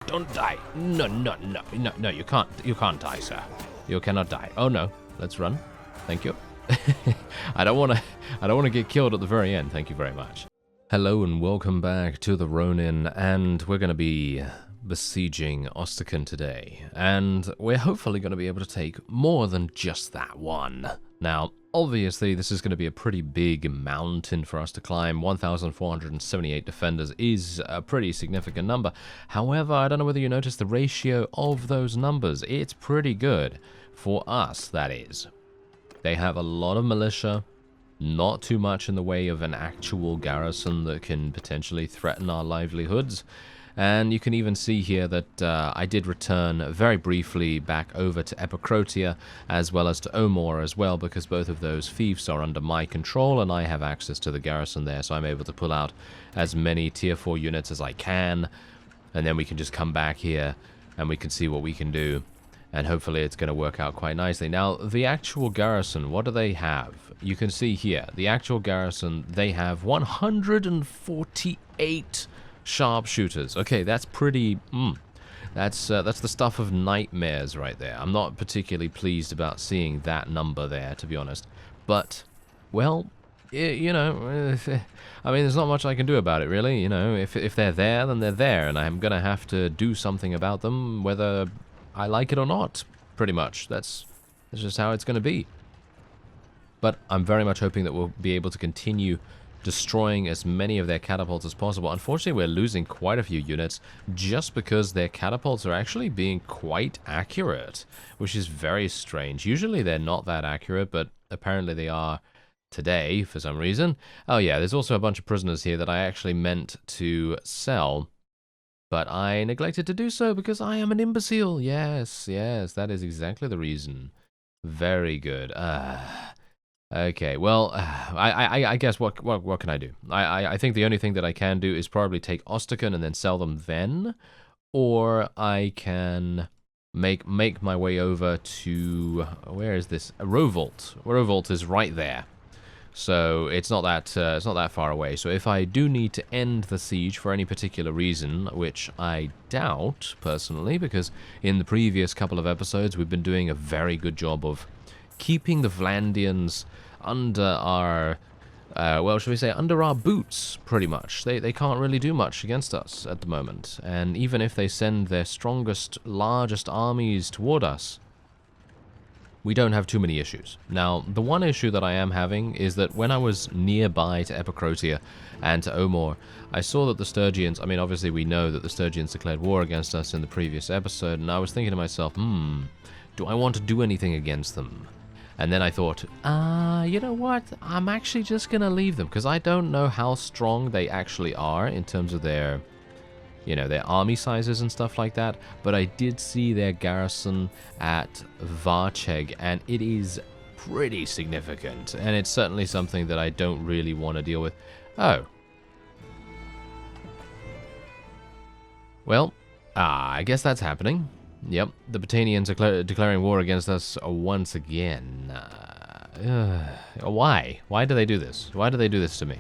don't die. No, no, no, no, no, you can't die, sir. You cannot die. Oh no, let's run. Thank you. I don't want to get killed at the very end. Thank you very much. Hello and welcome back to the Ronin, and we're going to be besieging Ostrakan today, and we're hopefully going to be able to take more than just that one. Now, obviously, this is going to be a pretty big mountain for us to climb. 1,478 defenders is a pretty significant number. However, I don't know whether you noticed the ratio of those numbers. It's pretty good for us, that is. They have a lot of militia, not too much in the way of an actual garrison that can potentially threaten our livelihoods. And you can even see here that I did return very briefly back over to Epicrotia as well as to Omor as well, because both of those fiefs are under my control and I have access to the garrison there, so I'm able to pull out as many tier 4 units as I can, and then we can just come back here and we can see what we can do, and hopefully it's going to work out quite nicely. Now, the actual garrison, what do they have? You can see here, the actual garrison, they have 148 sharpshooters. Okay, that's pretty... That's the stuff of nightmares right there. I'm not particularly pleased about seeing that number there, to be honest. But, well, you know, I mean, there's not much I can do about it, really. You know, if they're there, then they're there, and I'm going to have to do something about them, whether I like it or not, pretty much. That's just how it's going to be. But I'm very much hoping that we'll be able to continue destroying as many of their catapults as possible. Unfortunately, we're losing quite a few units just because their catapults are actually being quite accurate, which is very strange. Usually they're not that accurate, but apparently they are today for some reason. Oh yeah, there's also a bunch of prisoners here that I actually meant to sell, but I neglected to do so because I am an imbecile. Yes, yes, that is exactly the reason. Very good. Okay, well, I guess what can I do? I think the only thing that I can do is probably take Ostrakan and then sell them then, or I can make my way over to, where is this? Rovolt. Rovolt is right there, so it's not that far away. So if I do need to end the siege for any particular reason, which I doubt personally, because in the previous couple of episodes we've been doing a very good job of keeping the Vlandians under our, well, shall we say, under our boots, pretty much. They can't really do much against us at the moment, and even if they send their strongest, largest armies toward us, we don't have too many issues. Now, the one issue that I am having is that when I was nearby to Epicrotia and to Omor, I saw that the Sturgians, I mean, obviously we know that the Sturgians declared war against us in the previous episode, and I was thinking to myself, do I want to do anything against them? And then I thought, you know what, I'm actually just going to leave them, because I don't know how strong they actually are in terms of their, you know, their army sizes and stuff like that, but I did see their garrison at Varcheg, and it is pretty significant, and it's certainly something that I don't really want to deal with. Oh. Well, I guess that's happening. Yep, the Botanians are declaring war against us once again. Why? Why do they do this? Why do they do this to me?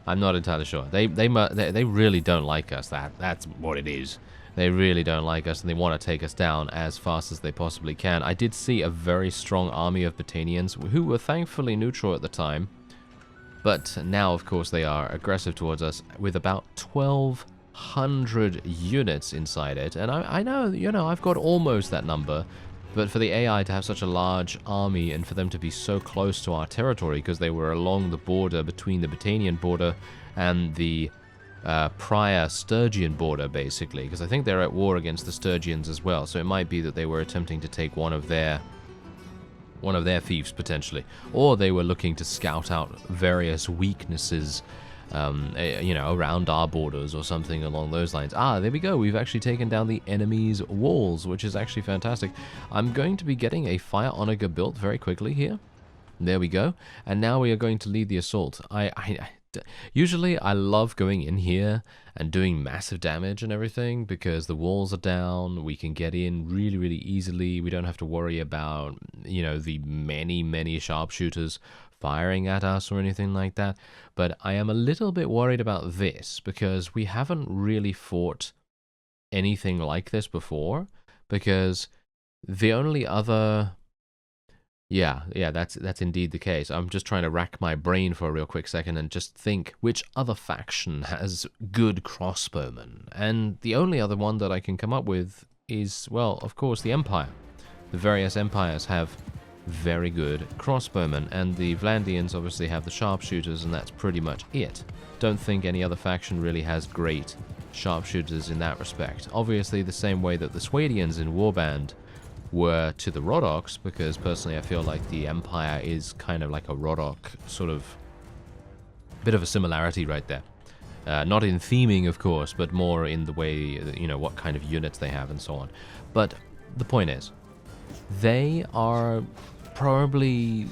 I'm not entirely sure. They really don't like us. That's what it is. They really don't like us, and they want to take us down as fast as they possibly can. I did see a very strong army of Botanians who were thankfully neutral at the time, but now, of course, they are aggressive towards us with about 1,200 units inside it, and I know, you know, I've got almost that number, but for the AI to have such a large army and for them to be so close to our territory, because they were along the border between the Botanian border and the prior Sturgian border, basically, because I think they're at war against the Sturgians as well, so it might be that they were attempting to take one of their fiefs, potentially, or they were looking to scout out various weaknesses, you know, around our borders or something along those lines. There we go. We've actually taken down the enemy's walls, which is actually fantastic. I'm going to be getting a fire onager built very quickly here. There we go. And now we are going to lead the assault. Usually I love going in here and doing massive damage and everything because the walls are down. We can get in really, really easily. We don't have to worry about, you know, the many sharpshooters firing at us or anything like that. But I am a little bit worried about this because we haven't really fought anything like this before, because the only other... Yeah, that's indeed the case. I'm just trying to rack my brain for a real quick second and just think which other faction has good crossbowmen. And the only other one that I can come up with is, well, of course, the Empire. The various empires have very good crossbowmen, and the Vlandians obviously have the sharpshooters, and that's pretty much it. Don't think any other faction really has great sharpshooters in that respect. Obviously, the same way that the Swadians in Warband were to the Roddoks, because personally I feel like the Empire is kind of like a Roddok sort of bit of a similarity right there. Not in theming, of course, but more in the way, you know, what kind of units they have and so on. But the point is, they are probably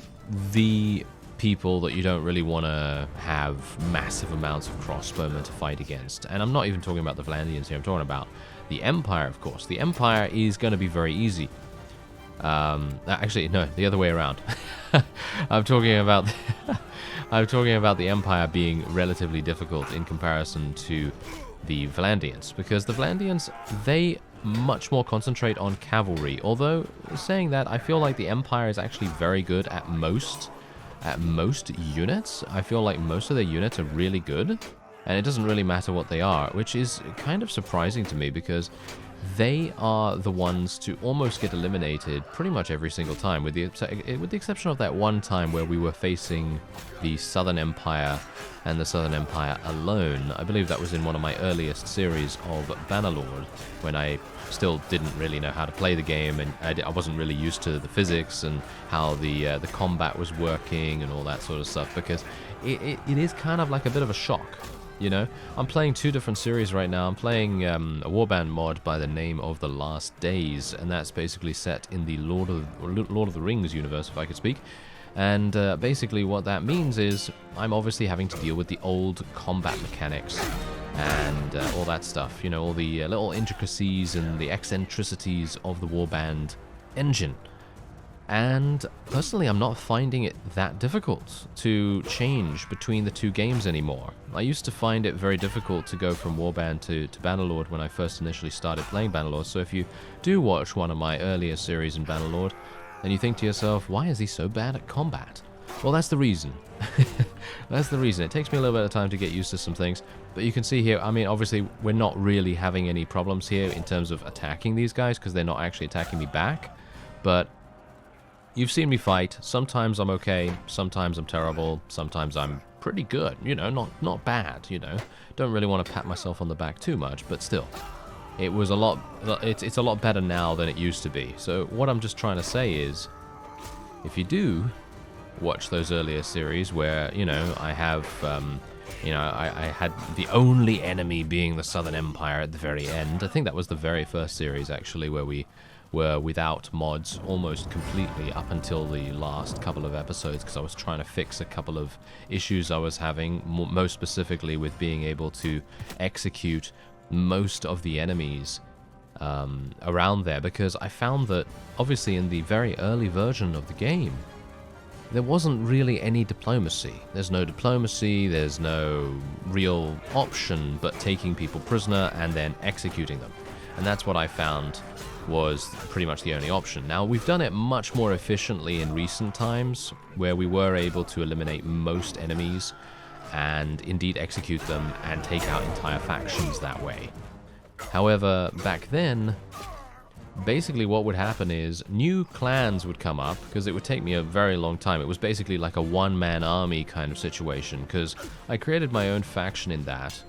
the people that you don't really want to have massive amounts of crossbowmen to fight against. And I'm not even talking about the Vlandians here, I'm talking about the Empire, of course. The Empire is going to be very easy. Actually, no, the other way around. I'm talking about the Empire being relatively difficult in comparison to the Vlandians, because the Vlandians, they much more concentrate on cavalry. Although, saying that, I feel like the Empire is actually very good at most units. I feel like most of their units are really good, and it doesn't really matter what they are, which is kind of surprising to me, because they are the ones to almost get eliminated pretty much every single time, with the exception of that one time where we were facing the Southern Empire and the Southern Empire alone. I believe that was in one of my earliest series of Bannerlord, when I still didn't really know how to play the game, and I wasn't really used to the physics and how the combat was working and all that sort of stuff, because it is kind of like a bit of a shock. You know, I'm playing two different series right now. I'm playing a Warband mod by the name of The Last Days, and that's basically set in the Lord of the Rings universe, if I could speak. And basically what that means is I'm obviously having to deal with the old combat mechanics and all that stuff. You know, all the little intricacies and the eccentricities of the Warband engine. And personally, I'm not finding it that difficult to change between the two games anymore. I used to find it very difficult to go from Warband to Bannerlord when I first initially started playing Bannerlord. So if you do watch one of my earlier series in Bannerlord, and you think to yourself, why is he so bad at combat? Well, that's the reason. That's the reason. It takes me a little bit of time to get used to some things. But you can see here, I mean, obviously, we're not really having any problems here in terms of attacking these guys, because they're not actually attacking me back. But you've seen me fight. Sometimes I'm okay, sometimes I'm terrible, sometimes I'm pretty good, you know, not bad, you know. Don't really want to pat myself on the back too much, but still. It's a lot better now than it used to be. So what I'm just trying to say is, if you do watch those earlier series where, you know, I have, you know, I had the only enemy being the Southern Empire at the very end. I think that was the very first series, actually, where we were without mods almost completely up until the last couple of episodes, because I was trying to fix a couple of issues I was having, most specifically with being able to execute most of the enemies around there, because I found that obviously in the very early version of the game there wasn't really any diplomacy. There's no diplomacy, there's no real option but taking people prisoner and then executing them, and that's what I found was pretty much the only option. Now, we've done it much more efficiently in recent times, where we were able to eliminate most enemies and indeed execute them and take out entire factions that way. However, back then, basically what would happen is new clans would come up, because it would take me a very long time. It was basically like a one-man army kind of situation, because I created my own faction in that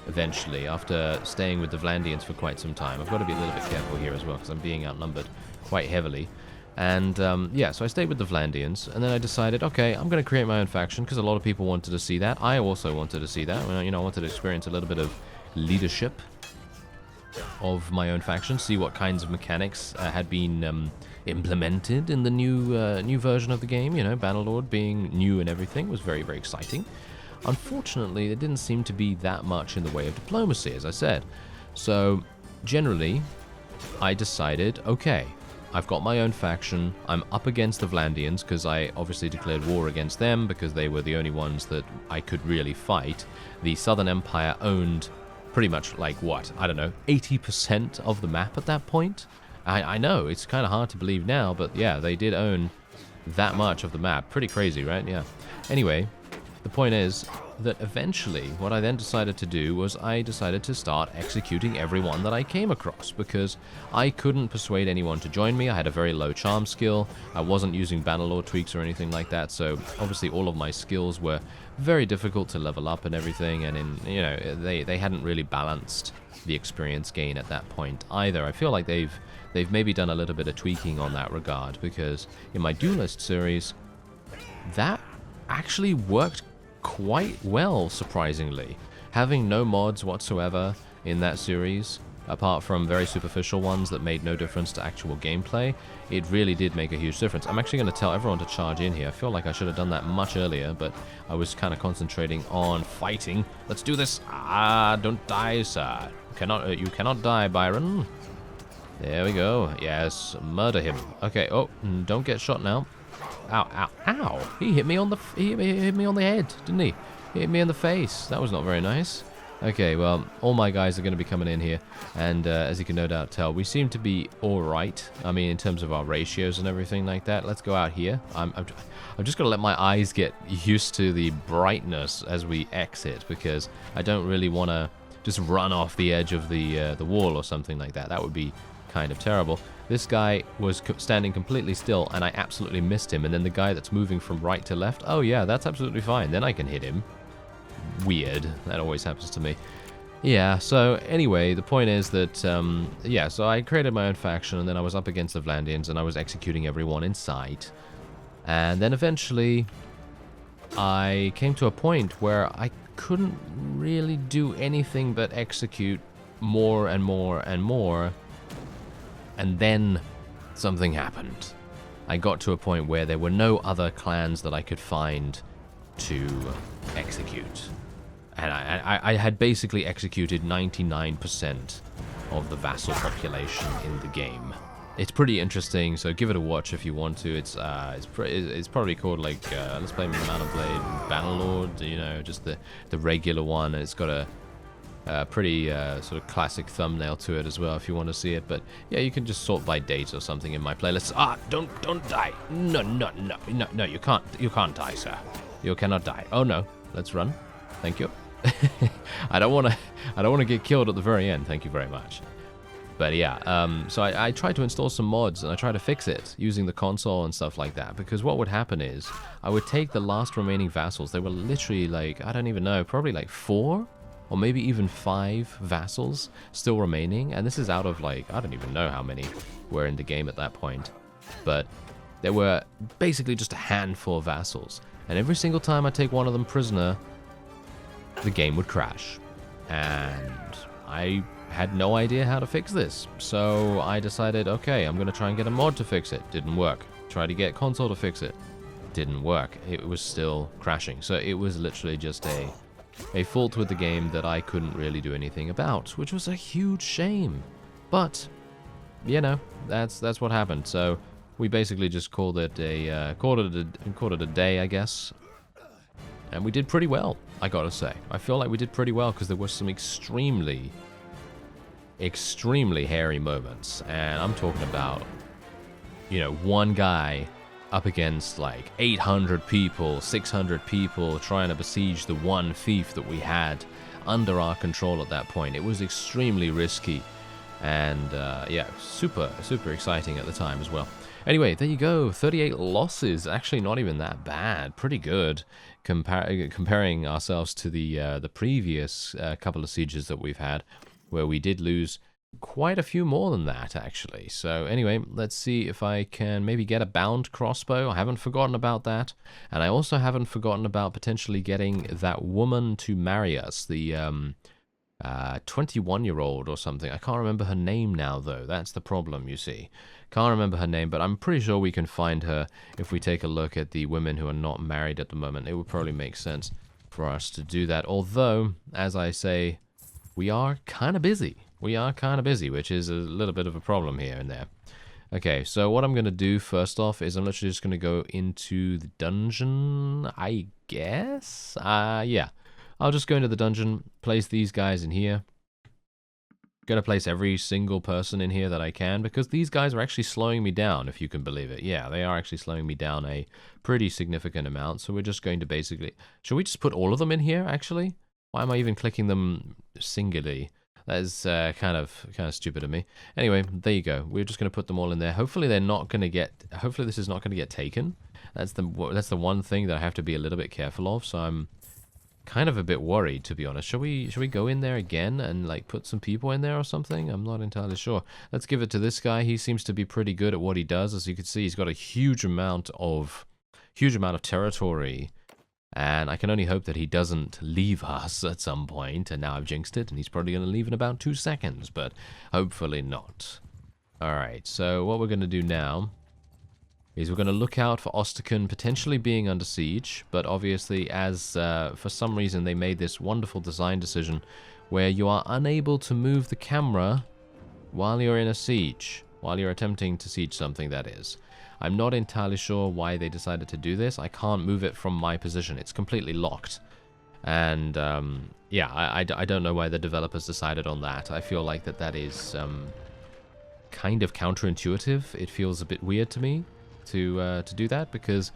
eventually, after staying with the Vlandians for quite some time. I've got to be a little bit careful here as well, because I'm being outnumbered quite heavily. And yeah, so I stayed with the Vlandians, and then I decided, okay, I'm going to create my own faction, because a lot of people wanted to see that. I also wanted to see that. You know, I wanted to experience a little bit of leadership of my own faction, see what kinds of mechanics had been implemented in the new version of the game. You know, Bannerlord being new and everything was very, very exciting. Unfortunately, there didn't seem to be that much in the way of diplomacy, as I said. So, generally, I decided, okay, I've got my own faction, I'm up against the Vlandians, because I obviously declared war against them, because they were the only ones that I could really fight. The Southern Empire owned pretty much like, what, I don't know, 80% of the map at that point. I know, it's kind of hard to believe now, but yeah, they did own that much of the map. Pretty crazy, right? Yeah. Anyway, the point is that eventually what I then decided to do was I decided to start executing everyone that I came across, because I couldn't persuade anyone to join me. I had a very low charm skill. I wasn't using Bannerlord tweaks or anything like that, so obviously all of my skills were very difficult to level up and everything, and they hadn't really balanced the experience gain at that point either. I feel like they've maybe done a little bit of tweaking on that regard, because in my Duelist series, that actually worked quite well, surprisingly. Having no mods whatsoever in that series, apart from very superficial ones that made no difference to actual gameplay, it really did make a huge difference. I'm actually going to tell everyone to charge in here. I feel like I should have done that much earlier, but I was kind of concentrating on fighting. Let's do this. Ah, don't die, sir. You cannot die, Byron. There we go. Yes, murder him. Okay, oh, don't get shot now. Ow, ow, ow! He hit me on the head, didn't he? He hit me in the face. That was not very nice. Okay, well, all my guys are going to be coming in here, and as you can no doubt tell, we seem to be all right. I mean, in terms of our ratios and everything like that. Let's go out here. I'm just going to let my eyes get used to the brightness as we exit, because I don't really want to just run off the edge of the wall or something like that. That would be kind of terrible. This guy was standing completely still, and I absolutely missed him. And then the guy that's moving from right to left, oh yeah, that's absolutely fine. Then I can hit him. Weird. That always happens to me. Yeah, so anyway, the point is that, yeah, so I created my own faction, and then I was up against the Vlandians, and I was executing everyone in sight. And then eventually, I came to a point where I couldn't really do anything but execute more and more and more. And then something happened. I got to a point where there were no other clans that I could find to execute. And I had basically executed 99% of the vassal population in the game. It's pretty interesting, so give it a watch if you want to. It's probably called, like, let's play ModLib, Bannerlord, you know, just the regular one. And it's got a pretty sort of classic thumbnail to it as well if you want to see it. But yeah, you can just sort by date or something in my playlist. Ah, don't die. No, you can't die, sir. You cannot die. Oh no, let's run. Thank you. I don't want to get killed at the very end. Thank you very much. But yeah, so I tried to install some mods, and I tried to fix it using the console and stuff like that, because what would happen is I would take the last remaining vassals. They were literally, like, I don't even know, probably like 4 or maybe even 5 vassals still remaining, and this is out of, like, I don't even know how many were in the game at that point, but there were basically just a handful of vassals, and every single time I take one of them prisoner, the game would crash, and I had no idea how to fix this. So I decided, okay, I'm going to try and get a mod to fix it. Didn't work. Tried to get console to fix it. Didn't work. It was still crashing. So it was literally just a fault with the game that I couldn't really do anything about, which was a huge shame. But, you know, that's what happened. So we basically just called it a day, I guess. And we did pretty well, I gotta say. I feel like we did pretty well, because there were some extremely hairy moments. And I'm talking about, you know, one guy up against like 800 people, 600 people trying to besiege the one fief that we had under our control at that point. It was extremely risky, and yeah, super exciting at the time as well. Anyway, there you go. 38 losses. Actually, not even that bad. Pretty good, comparing ourselves to the previous couple of sieges that we've had, where we did lose quite a few more than that, actually. So anyway, let's see if I can maybe get a bound crossbow. I haven't forgotten about that. And I also haven't forgotten about potentially getting that woman to marry us, the 21-year-old or something. I can't remember her name now, though. That's the problem, you see. Can't remember her name, but I'm pretty sure we can find her if we take a look at the women who are not married at the moment. It would probably make sense for us to do that. Although, as I say, we are kind of busy. We are kind of busy, which is a little bit of a problem here and there. Okay, so what I'm going to do first off is I'm literally just going to go into the dungeon, I guess? Yeah. I'll just go into the dungeon, place these guys in here, Gonna place every single person in here that I can, because these guys are actually slowing me down, if you can believe it. Yeah, they are actually slowing me down a pretty significant amount, so we're just going to basically... Should we just put all of them in here, actually? Why am I even clicking them singularly? That is kind of stupid of me. Anyway, there you go. We're just going to put them all in there. Hopefully they're not going to get... Hopefully this is not going to get taken. That's the one thing that I have to be a little bit careful of, so I'm kind of a bit worried, to be honest. Should we go in there again and like put some people in there or something? I'm not entirely sure. Let's give it to this guy. He seems to be pretty good at what he does. As you can see, he's got a huge amount of territory, and I can only hope that he doesn't leave us at some point. And now I've jinxed it, and he's probably going to leave in about 2 seconds, but hopefully not. All right, so what we're going to do now is we're going to look out for Osterkon potentially being under siege, but obviously as for some reason they made this wonderful design decision where you are unable to move the camera while you're in a siege, while you're attempting to siege something, that is. I'm not entirely sure why they decided to do this. I can't move it from my position. It's completely locked. And yeah, I don't know why the developers decided on that. I feel like that is kind of counterintuitive. It feels a bit weird to me to do that, because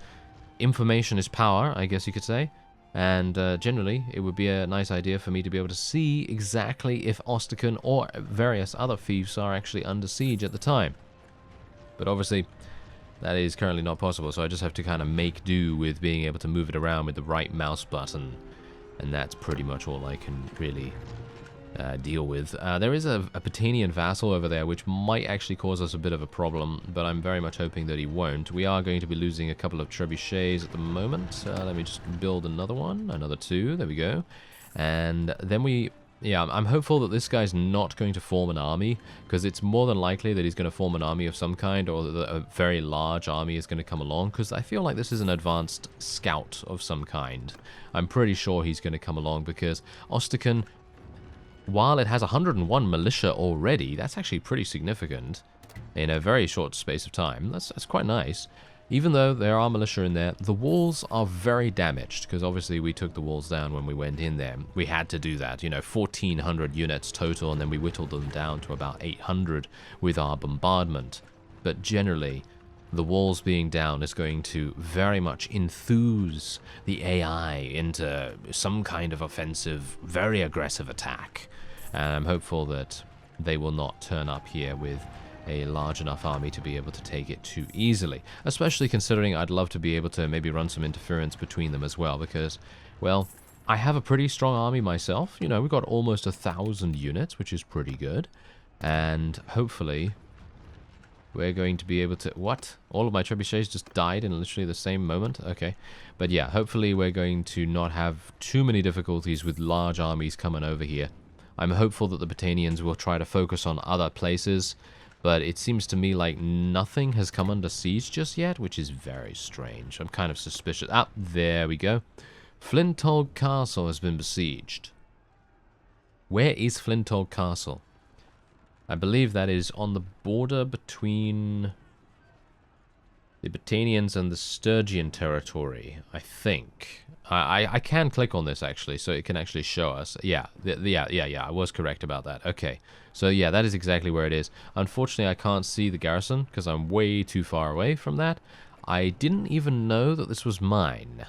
information is power, I guess you could say, and generally it would be a nice idea for me to be able to see exactly if Osterkon or various other fiefs are actually under siege at the time. But obviously that is currently not possible, so I just have to kind of make do with being able to move it around with the right mouse button, and that's pretty much all I can really deal with. There is a Patanian vassal over there, which might actually cause us a bit of a problem, but I'm very much hoping that he won't. We are going to be losing a couple of trebuchets at the moment. Let me just build another one, another 2, there we go. And then yeah, I'm hopeful that this guy's not going to form an army, because it's more than likely that he's going to form an army of some kind, or that a very large army is going to come along, because I feel like this is an advanced scout of some kind. I'm pretty sure he's going to come along, because Osterkon, while it has 101 militia already, that's actually pretty significant in a very short space of time. That's quite nice. Even though there are militia in there, the walls are very damaged, because obviously we took the walls down when we went in there. We had to do that, 1,400 units total, and then we whittled them down to about 800 with our bombardment. But generally, the walls being down is going to very much enthuse the AI into some kind of offensive, very aggressive attack. And I'm hopeful that they will not turn up here with a large enough army to be able to take it too easily. Especially considering I'd love to be able to maybe run some interference between them as well, because, well, I have a pretty strong army myself. We've got almost 1,000 units, which is pretty good. And hopefully we're going to be able to... What? All of my trebuchets just died in literally the same moment? Okay. But yeah, hopefully we're going to not have too many difficulties with large armies coming over here. I'm hopeful that the Batanians will try to focus on other places, but it seems to me like nothing has come under siege just yet, which is very strange. I'm kind of suspicious. Ah, there we go. Flintolk Castle has been besieged. Where is Flintolk Castle? I believe that is on the border between the Batanians and the Sturgian territory, I think. I can click on this, actually, so it can actually show us. Yeah, I was correct about that. Okay, so yeah, that is exactly where it is. Unfortunately, I can't see the garrison, because I'm way too far away from that. I didn't even know that this was mine.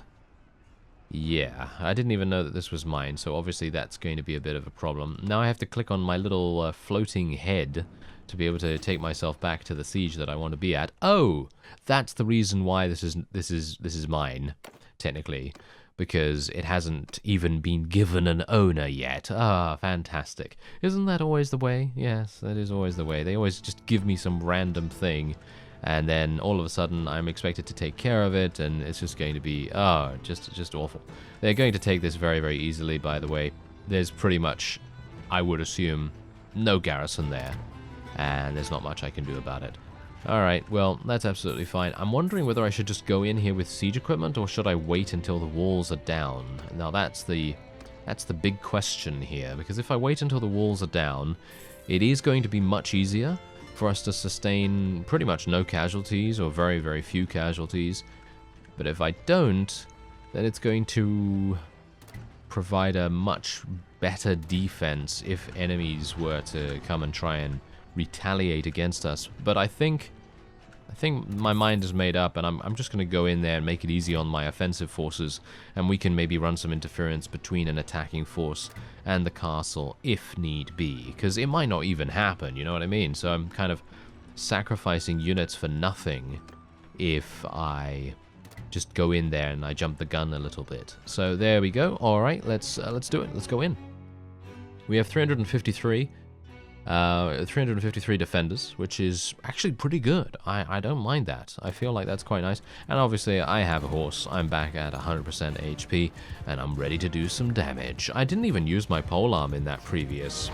Yeah, I didn't even know that this was mine, so obviously that's going to be a bit of a problem. Now I have to click on my little floating head to be able to take myself back to the siege that I want to be at. Oh, that's the reason why this is mine, technically, because it hasn't even been given an owner yet. Ah, fantastic. Isn't that always the way? Yes, that is always the way. They always just give me some random thing, and then all of a sudden I'm expected to take care of it, and it's just going to be, just awful. They're going to take this very, very easily, by the way. There's pretty much, I would assume, no garrison there, and there's not much I can do about it. Alright, well, that's absolutely fine. I'm wondering whether I should just go in here with siege equipment, or should I wait until the walls are down? Now that's the big question here, because if I wait until the walls are down, it is going to be much easier for us to sustain pretty much no casualties, or very, very few casualties. But if I don't, then it's going to provide a much better defense if enemies were to come and try and retaliate against us. But I think my mind is made up, and I'm just going to go in there and make it easy on my offensive forces, and we can maybe run some interference between an attacking force and the castle if need be, because it might not even happen, you know what I mean? So I'm kind of sacrificing units for nothing if I just go in there and I jump the gun a little bit. So there we go. All right, let's do it. Let's go in. We have 353 defenders, which is actually pretty good. I don't mind that. I feel like that's quite nice. And obviously, I have a horse. I'm back at 100% HP, and I'm ready to do some damage. I didn't even use my polearm in that previous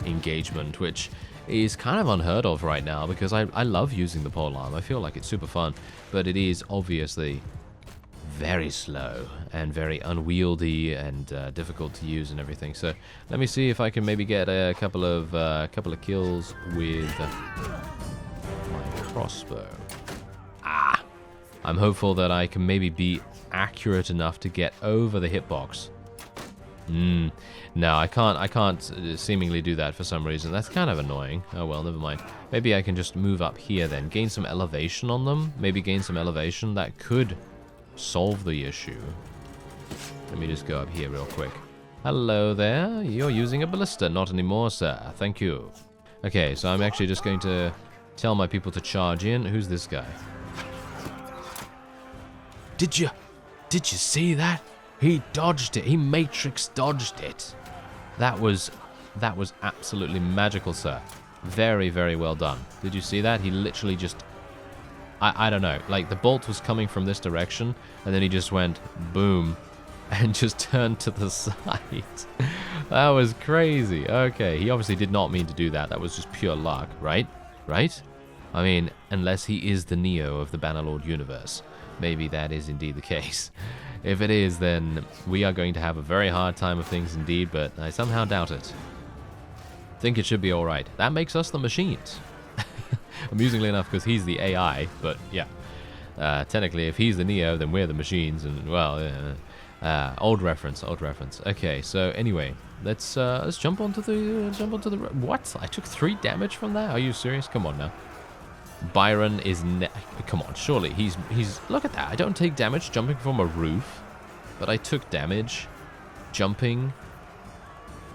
engagement, which is kind of unheard of right now, because I love using the polearm. I feel like it's super fun, but it is obviously very slow and very unwieldy and difficult to use and everything. So let me see if I can maybe get a couple of kills with my crossbow. I'm hopeful that I can maybe be accurate enough to get over the hitbox. No, I can't seemingly do that for some reason. That's kind of annoying. Oh well, never mind. Maybe I can just move up here then, gain some elevation on them. Maybe gain some elevation. That could solve the issue. Let me just go up here real quick. Hello there. You're using a ballista. Not anymore, sir. Thank you. Okay, so I'm actually just going to tell my people to charge in. Who's this guy? Did you see that? He dodged it. He matrix dodged it. That was absolutely magical, sir. Very, very well done. Did you see that? He literally just, I don't know, like the bolt was coming from this direction, and then he just went boom and just turned to the side. That was crazy. Okay, he obviously did not mean to do that. That was just pure luck, right? Right? I mean, unless he is the Neo of the Bannerlord universe. Maybe that is indeed the case. If it is, then we are going to have a very hard time of things indeed, but I somehow doubt it. Think it should be alright. That makes us the machines. Amusingly enough, because he's the AI, but yeah. Technically, if he's the Neo, then we're the machines, and well, old reference. Okay, so anyway, let's jump onto the what? I took 3 damage from that? Are you serious? Come on now. Byron is come on, surely he's look at that. I don't take damage jumping from a roof, but I took damage jumping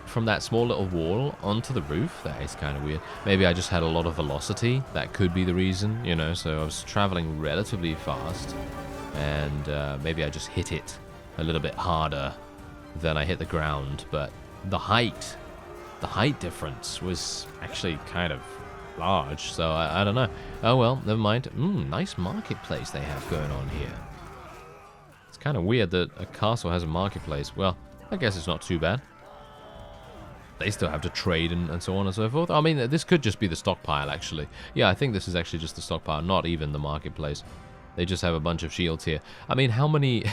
from that small little wall onto the roof. That is kind of weird. Maybe I just had a lot of velocity. That could be the reason, you know. So I was traveling relatively fast, and maybe I just hit it a little bit harder than I hit the ground. But the height difference was actually kind of large, so I don't know. Oh well, never mind. Nice marketplace they have going on here. It's kind of weird that a castle has a marketplace. Well, I guess it's not too bad. They still have to trade and so on and so forth. I mean, this could just be the stockpile, actually. Yeah, I think this is actually just the stockpile, not even the marketplace. They just have a bunch of shields here. I mean, how many...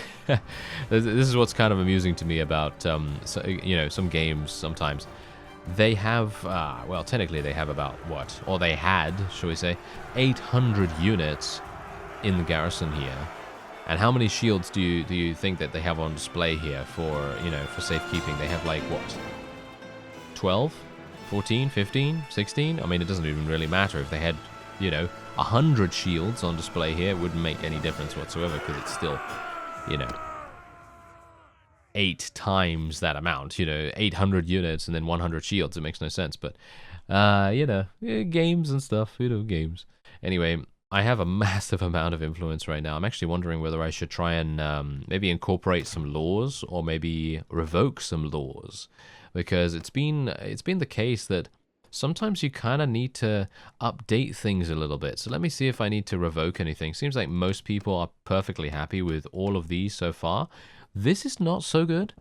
This is what's kind of amusing to me about, you know, some games sometimes. They have, well, technically they have about, what? Or they had, shall we say, 800 units in the garrison here. And how many shields do you think that they have on display here for, you know, for safekeeping? They have, like, what? 12? 14? 15? 16? I mean, it doesn't even really matter. If they had, you know, 100 shields on display here, it wouldn't make any difference whatsoever, because it's still, you know, 8 times that amount, you know, 800 units and then 100 shields. It makes no sense, but, you know, games and stuff, you know, games. Anyway, I have a massive amount of influence right now. I'm actually wondering whether I should try and maybe incorporate some laws, or maybe revoke some laws, because it's been the case that sometimes you kind of need to update things a little bit. So let me see if I need to revoke anything. Seems like most people are perfectly happy with all of these so far. This is not so good,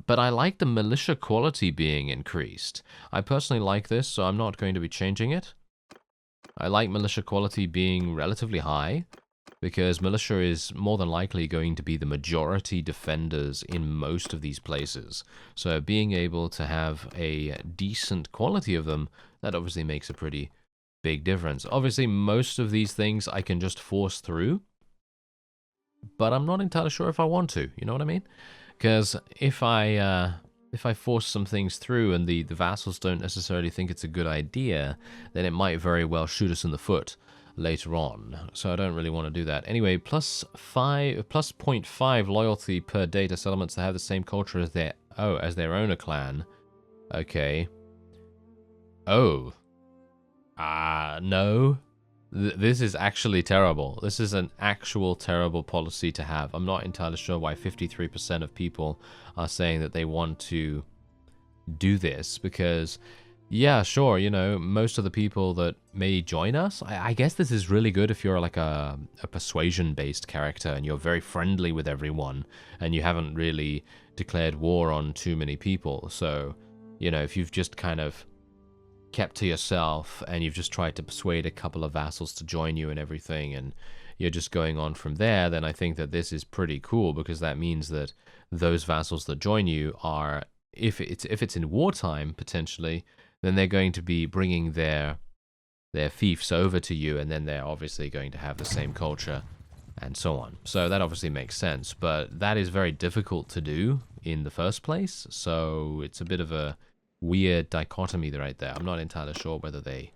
but I like the militia quality being increased. I personally like this, so I'm not going to be changing it. I like militia quality being relatively high, because militia is more than likely going to be the majority defenders in most of these places. So being able to have a decent quality of them, that obviously makes a pretty big difference. Obviously, most of these things I can just force through, but I'm not entirely sure if I want to, you know what I mean? Because if I force some things through and the vassals don't necessarily think it's a good idea, then it might very well shoot us in the foot later on. So I don't really want to do that. Anyway, plus 0.5 loyalty per day to settlements that have the same culture as their owner clan. Okay. Oh. No. This is actually terrible. This is an actual terrible policy to have. I'm not entirely sure why 53% of people are saying that they want to do this, because, yeah, sure, you know, most of the people that may join us, I guess this is really good if you're like a persuasion-based character and you're very friendly with everyone and you haven't really declared war on too many people. So, you know, if you've just kind of kept to yourself and you've just tried to persuade a couple of vassals to join you and everything, and you're just going on from there, then I think that this is pretty cool, because that means that those vassals that join you are, if it's in wartime potentially, then they're going to be bringing their fiefs over to you, and then they're obviously going to have the same culture and so on. So that obviously makes sense, but that is very difficult to do in the first place, so it's a bit of a weird dichotomy right there. I'm not entirely sure whether they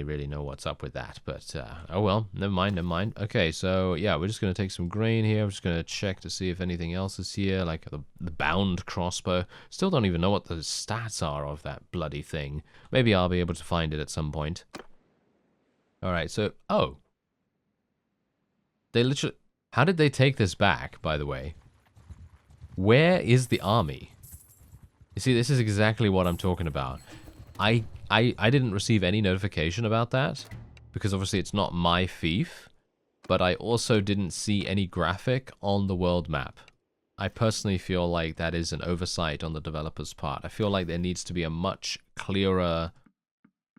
really know what's up with that, but oh well, never mind. Okay, so yeah, we're just going to take some grain here. I'm just going to check to see if anything else is here, like the bound crossbow. Still don't even know what the stats are of that bloody thing. Maybe I'll be able to find it at some point. Alright, so, oh. They literally, how did they take this back, by the way? Where is the army? You see, this is exactly what I'm talking about. I didn't receive any notification about that, because obviously it's not my fief, but I also didn't see any graphic on the world map. I personally feel like that is an oversight on the developer's part. I feel like there needs to be a much clearer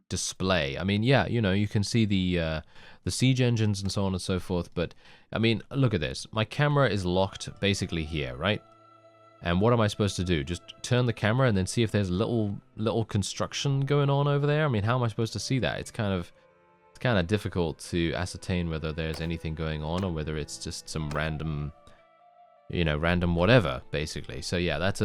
display. I mean, yeah, you know, you can see the siege engines and so on and so forth, but, I mean, look at this. My camera is locked basically here, right? And what am I supposed to do? Just turn the camera and then see if there's little construction going on over there? I mean, how am I supposed to see that? It's kind of difficult to ascertain whether there's anything going on or whether it's just some random, you know, random whatever, basically. So yeah, that's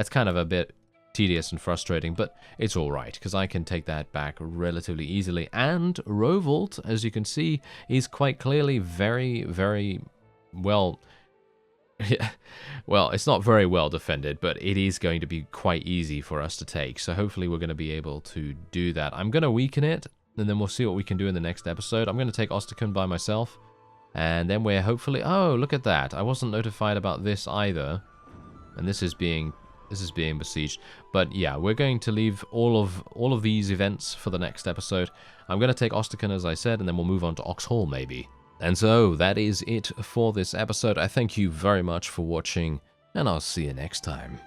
kind of a bit tedious and frustrating, but it's all right, because I can take that back relatively easily. And Rovolt, as you can see, is quite clearly very, very well. Yeah, well, it's not very well defended, but it is going to be quite easy for us to take. So hopefully we're going to be able to do that. I'm going to weaken it, and then we'll see what we can do in the next episode. I'm going to take Osterkund by myself, and then we're hopefully... Oh, look at that. I wasn't notified about this either. And this is being besieged. But yeah, we're going to leave all of these events for the next episode. I'm going to take Osterkund, as I said, and then we'll move on to Oxhall, maybe. And so, that is it for this episode. I thank you very much for watching, and I'll see you next time.